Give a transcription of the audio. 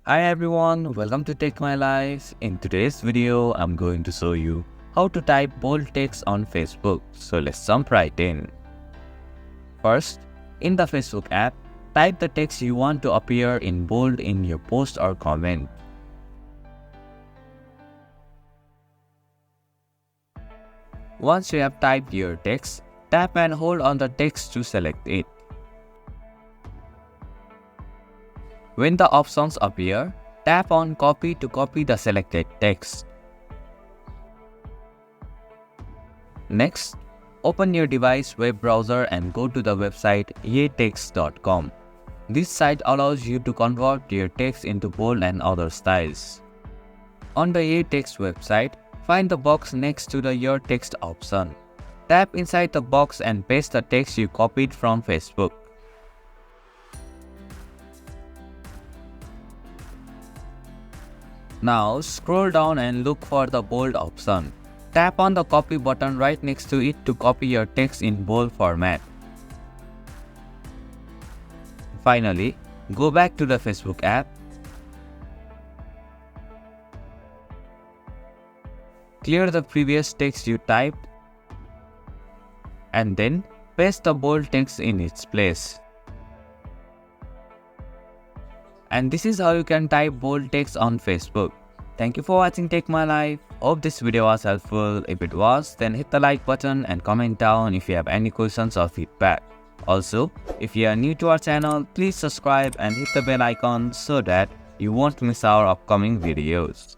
Hi everyone, welcome to Take My Life. In today's video, I'm going to show you how to type bold text on Facebook. So let's jump right in. First, in the Facebook app, type the text you want to appear in bold in your post or comment. Once you have typed your text, tap and hold on the text to select it. When the options appear, tap on Copy to copy the selected text. Next, open your device web browser and go to the website yetext.com. This site allows you to convert your text into bold and other styles. On the Yetext website, find the box next to the Your Text option. Tap inside the box and paste the text you copied from Facebook. Now scroll down and look for the bold option. Tap on the copy button right next to it to copy your text in bold format. Finally, go back to the Facebook app. Clear the previous text you typed and then paste the bold text in its place. And this is how you can type bold text on Facebook. Thank you for watching Take My Life. Hope this video was helpful. If it was, then hit the like button and comment down if you have any questions or feedback. Also, if you are new to our channel, please subscribe and hit the bell icon so that you won't miss our upcoming videos.